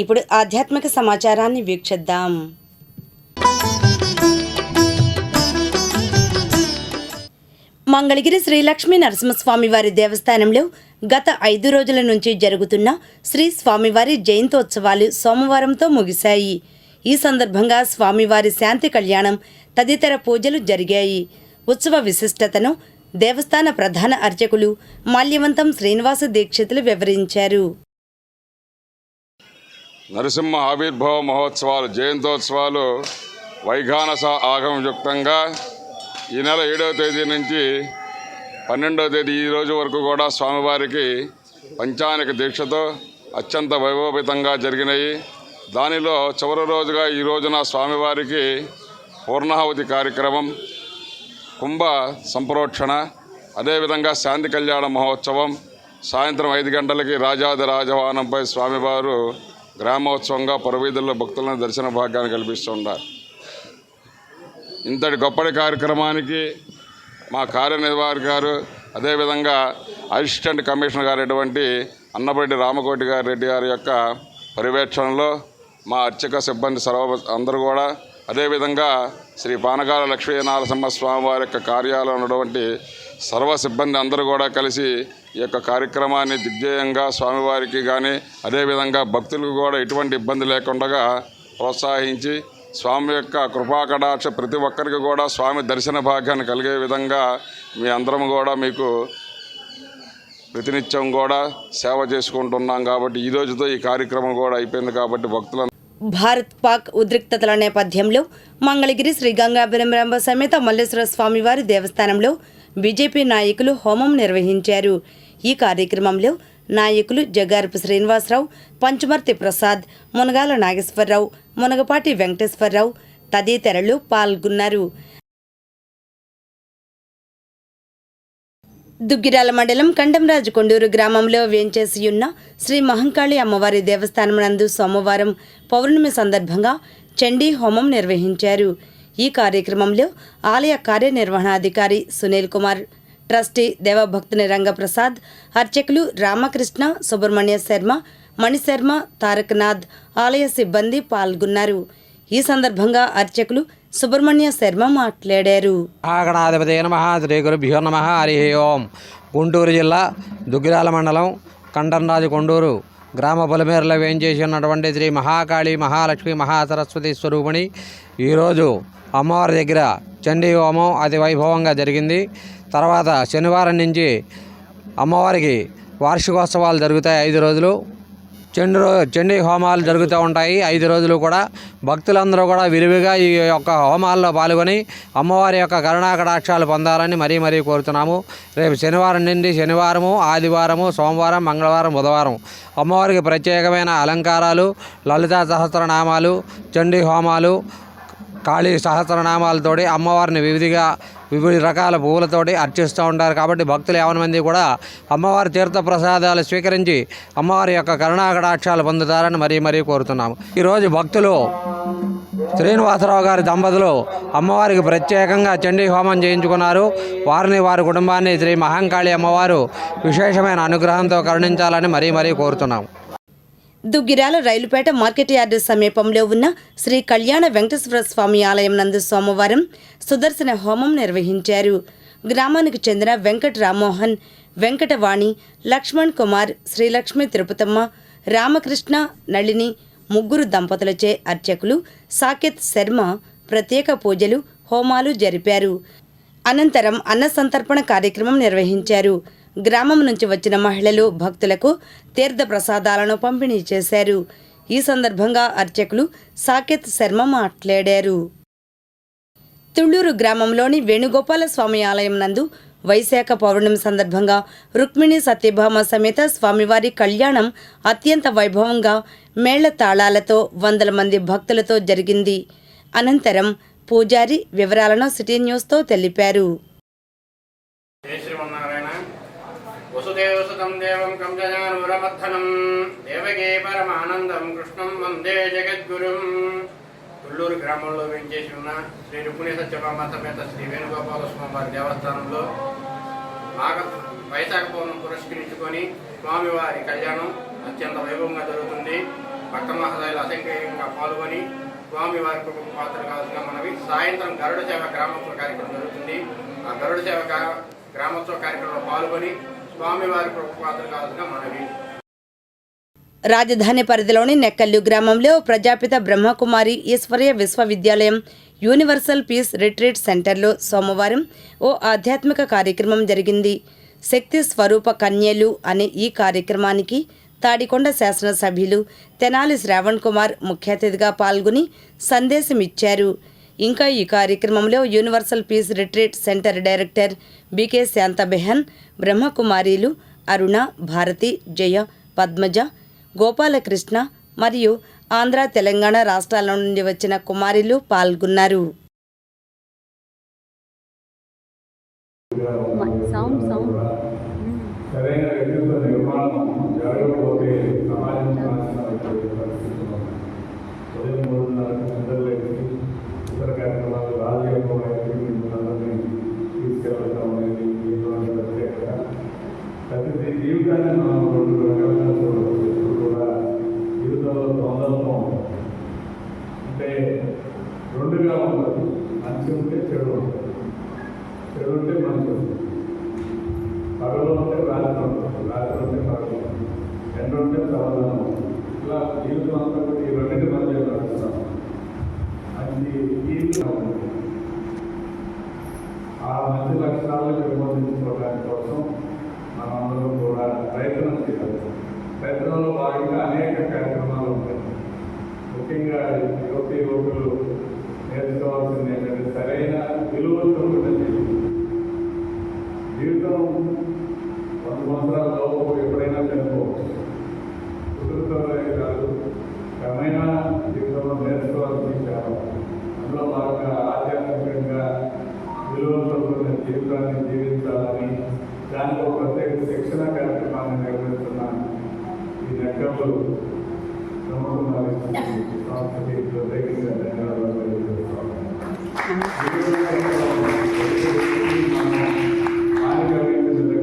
ఇప్పుడు ఆధ్యాత్మిక సమాచారాన్ని వీక్షిద్దాం. మంగళగిరి శ్రీ లక్ష్మీ నరసింహస్వామి వారి దేవస్థానంలో గత 5 రోజుల నుంచి జరుగుతున్న శ్రీ స్వామివారి జయంతోత్సవాలు సోమవారంతో ముగిశాయి. ఈ సందర్భంగా స్వామివారి శాంతి కళ్యాణం తదితర పూజలు జరిగాయి. ఉత్సవ విశిష్టతను దేవస్థాన ప్రధాన అర్చకులు మాల్యవంతం శ్రీనివాస దీక్షితులు వివరించారు. నరసింహ ఆవిర్భావ మహోత్సవాలు జయంతోత్సవాలు వైఘానస ఆగమయుక్తంగా ఈ నెల 7వ తేదీ నుంచి 12వ తేదీ ఈ రోజు వరకు కూడా స్వామివారికి పంచానిక దీక్షతో అత్యంత వైభవపేతంగా జరిగినాయి. దానిలో చివరి రోజుగా ఈ రోజున స్వామివారికి పూర్ణాహుతి కార్యక్రమం, కుంభ సంప్రోక్షణ, అదేవిధంగా శాంతి కళ్యాణ మహోత్సవం, సాయంత్రం 5 గంటలకి రాజాది రాజవాహనంపై స్వామివారు గ్రామోత్సవంగా పరవీధుల్లో భక్తులను దర్శన భాగ్యాన్ని కల్పిస్తున్నారు. ఇంతటి గొప్పటి కార్యక్రమానికి మా కార్యనిర్వాహక గారు, అదేవిధంగా అసిస్టెంట్ కమిషనర్ గారైనటువంటి అన్నపరెడ్డి రామకోటి రెడ్డి గారి యొక్క పర్యవేక్షణలో మా అర్చక సిబ్బంది అందరూ కూడా, అదేవిధంగా శ్రీ పానకాల లక్ష్మీనరసింహ స్వామి వారి యొక్క కార్యాలయంలో ఉన్నటువంటి సర్వ సిబ్బంది అందరూ కూడా కలిసి ఈ యొక్క కార్యక్రమాన్ని దిగ్విజయంగా స్వామివారికి కానీ అదేవిధంగా భక్తులకు కూడా ఎటువంటి ఇబ్బంది లేకుండా ప్రోత్సహించి స్వామి యొక్క కృపాకటాక్ష ప్రతి ఒక్కరికి కూడా స్వామి దర్శన భాగ్యాన్ని కలిగే విధంగా మీ అందరం కూడా మీకు ప్రతినిత్యం కూడా సేవ చేసుకుంటున్నాం. కాబట్టి ఈ రోజుతో ఈ కార్యక్రమం కూడా అయిపోయింది. కాబట్టి భక్తుల భారత్ పాక్ ఉద్రిక్తతల నేపథ్యంలో మంగళగిరి శ్రీ గంగాభీరంబ సమేత మల్లేశ్వర స్వామివారి దేవస్థానంలో బీజేపీ నాయకులు హోమం నిర్వహించారు. ఈ కార్యక్రమంలో నాయకులు జగారపు శ్రీనివాసరావు, పంచమర్తి ప్రసాద్, మునగాల నాగేశ్వరరావు, మునగపాటి వెంకటేశ్వరరావు తదితరులు పాల్గొన్నారు. దుగ్గిరాల మండలం కండంరాజు కొండూరు గ్రామంలో వేంచేసి ఉన్న శ్రీ మహంకాళి అమ్మవారి దేవస్థానం నందు సోమవారం పౌర్ణమి సందర్భంగా చండీ హోమం నిర్వహించారు. ఈ కార్యక్రమంలో ఆలయ కార్యనిర్వహణాధికారి సునీల్ కుమార్, ట్రస్టీ దేవభక్తుని రంగప్రసాద్, అర్చకులు రామకృష్ణ, సుబ్రహ్మణ్య శర్మ, మణిశర్మ, తారకనాథ్, ఆలయ సిబ్బంది పాల్గొన్నారు. ఈ సందర్భంగా అర్చకులు సుబ్రహ్మణ్య శర్మ మాట్లాడారు. మహాగణాధిపతే నమః, శ్రీ గురుభ్యో నమః, హరి ఓం. గుంటూరు జిల్లా దుగ్గిరాల మండలం కండంరాజు కొండూరు గ్రామ పొలిమేరలో వేయించేసి ఉన్నటువంటి శ్రీ మహాకాళి మహాలక్ష్మి మహాసరస్వతి స్వరూపిణి ఈరోజు అమ్మవారి దగ్గర చండీ హోమం అతి వైభవంగా జరిగింది. తర్వాత శనివారం నుంచి అమ్మవారికి వార్షికోత్సవాలు జరుగుతాయి. 5 రోజులు చండీ హోమాలు జరుగుతూ ఉంటాయి. 5 రోజులు కూడా భక్తులందరూ కూడా విరివిగా ఈ యొక్క హోమాల్లో పాల్గొని అమ్మవారి యొక్క కరుణాకటాక్షాలు పొందాలని మరీ కోరుతున్నాము. రేపు శనివారం నుండి శనివారము, ఆదివారము, సోమవారం, మంగళవారం, బుధవారం అమ్మవారికి ప్రత్యేకమైన అలంకారాలు, లలితా సహస్రనామాలు, చండీ హోమాలు, కాళీ సహస్రనామాలతోటి అమ్మవారిని వివిధ రకాల పువ్వులతోటి అర్చిస్తూ ఉంటారు. కాబట్టి భక్తులు 50 మంది కూడా అమ్మవారి తీర్థ ప్రసాదాలు స్వీకరించి అమ్మవారి యొక్క కరుణాకటాక్షాలు పొందుతారని మరీ కోరుతున్నాము. ఈరోజు భక్తులు శ్రీనివాసరావు గారి దంపతులు అమ్మవారికి ప్రత్యేకంగా చండీ హోమం చేయించుకున్నారు. వారి కుటుంబాన్ని శ్రీ మహంకాళి అమ్మవారు విశేషమైన అనుగ్రహంతో కరుణించాలని మరీ కోరుతున్నాము. దుగ్గిరాల రైలుపేట మార్కెట్ యార్డు సమీపంలో ఉన్న శ్రీ కళ్యాణ వెంకటేశ్వర స్వామి ఆలయం నందు సోమవారం సుదర్శన హోమం నిర్వహించారు. గ్రామానికి చెందిన వెంకట రామ్మోహన్, వెంకటవాణి, లక్ష్మణ్ కుమార్, శ్రీలక్ష్మి తిరుపతమ్మ, రామకృష్ణ, నళిని ముగ్గురు దంపతులచే అర్చకులు సాకేత్ శర్మ ప్రత్యేక పూజలు, హోమాలు జరిపారు. అనంతరం అన్న సంతర్పణ కార్యక్రమం నిర్వహించారు. గ్రామం నుంచి వచ్చిన మహిళలు భక్తులకు తీర్థ ప్రసాదాలను పంపిణీ చేశారు. ఈ సందర్భంగా అర్చకులు సాకేత్ శర్మ మాట్లాడారు. తుళ్లూరు గ్రామంలోని వేణుగోపాల స్వామి ఆలయం నందు వైశాఖ పౌర్ణమి సందర్భంగా రుక్మిణి సత్యభామ సమేత స్వామివారి కళ్యాణం అత్యంత వైభవంగా మేళ తాళాలతో 100 మంది భక్తులతో జరిగింది. అనంతరం పూజారి వివరాలను సిటీ న్యూస్తో తెలిపారు. వసుదేవసుతం దేవం కంజానూరమర్థనం దేవగే పరమానందం కృష్ణం వందే జగద్గురుం. తుళ్ళూరు గ్రామంలో వేంచేసి ఉన్న శ్రీ రుక్మిణి సత్యభామ సమేత శ్రీ వేణుగోపాల స్వామి వారి దేవస్థానంలో వైశాఖ పౌర్ణమి పురస్కరించుకొని స్వామివారి కళ్యాణం అత్యంత వైభవంగా జరుగుతుంది. భక్త మహోదయులు అసంఖ్యంగా పాల్గొని స్వామివారి కృపకు పాత్ర కావాల్సిన మనవి. సాయంత్రం గరుడ సేవ గ్రామోత్సవ కార్యక్రమం జరుగుతుంది. ఆ గరుడ సేవ గ్రామోత్సవ కార్యక్రమంలో పాల్గొని స్వామివారి కృపకు పాత్ర కావాల్సిన మనవి. రాజధాని పరిధిలోని నెక్కల్లు గ్రామంలో ప్రజాపిత బ్రహ్మకుమారి ఈశ్వర్య విశ్వవిద్యాలయం యూనివర్సల్ పీస్ రిట్రీట్ సెంటర్లో సోమవారం ఓ ఆధ్యాత్మిక కార్యక్రమం జరిగింది. శక్తి స్వరూప కన్యలు అనే ఈ కార్యక్రమానికి తాడికొండ శాసనసభ్యులు తెనాలి శ్రావణ్ కుమార్ ముఖ్య అతిథిగా పాల్గొని సందేశమిచ్చారు. ఇంకా ఈ కార్యక్రమంలో universal peace retreat centre director BK Shantabehan, బ్రహ్మకుమారీలు అరుణ, భారతి, జయ, పద్మజ, గోపాలకృష్ణ మరియు ఆంధ్ర, తెలంగాణ రాష్ట్రాల నుండి వచ్చిన కుమారులు పాల్గొన్నారు. సరైన వ్యక్తిత్వ నిర్మాణం జరగకపోతే సమాజం ఉదయం 3:30 గంటలకి ఇతర కార్యక్రమాలు రాజకీయ తీసుకెళ్ళడం అనేది ఇటువంటి ప్రత్యేకత. ప్రతి జీవితాన్ని మనం 2 రకాలుగా చూడవచ్చు. ఇప్పుడు కూడా జీవితంలో ద్వంద్వం అంటే 2గా ఉండదు. మంచి ఉంటే చెడు ఉంటుంది, చెడు ఉంటే మంచి ఉంటుంది. పగలు ఉంటే రాత్రి ఉంటుంది, రాత్రి ఉంటే పగలు ఉంటుంది, ఎండ ఉంటే సమాధానం ఉంటుంది. ఇలా జీవితం అంతా కూడా ఈ 2 మధ్య నడుస్తాం. మంచి జీవితం ఉంటుంది. ఆ మంచి లక్షణాలను పెంపొందించుకోవడానికి కోసం మనందరం కూడా ప్రయత్నం చేయాలి. ప్రయత్నంలో భాగంగా అనేక కార్యక్రమాలు ఉంటాయి. ముఖ్యంగా యువకులు నేర్చుకోవాల్సింది ఏంటంటే సరైన విలువలతో కూడా జీవితం 100 సంవత్సరాల లోపు ఎప్పుడైనా చనిపోవచ్చు. కుటుంబంలో కాదు, క్రమేణ జీవితంలో నేర్చుకోవాల్సిన చాలా. అందులో బాగా ఆధ్యాత్మికంగా విలువలతో కూడిన జీవితాన్ని జీవించాలని దానికి ఒక ప్రత్యేక శిక్షణ కార్యక్రమాన్ని నిర్వహిస్తున్న ఈ నెక్కలు బ్రహ్మకుమారి సంస్థకి ప్రత్యేకంగా ధన్యవాదాలు తెలియజేస్తాను.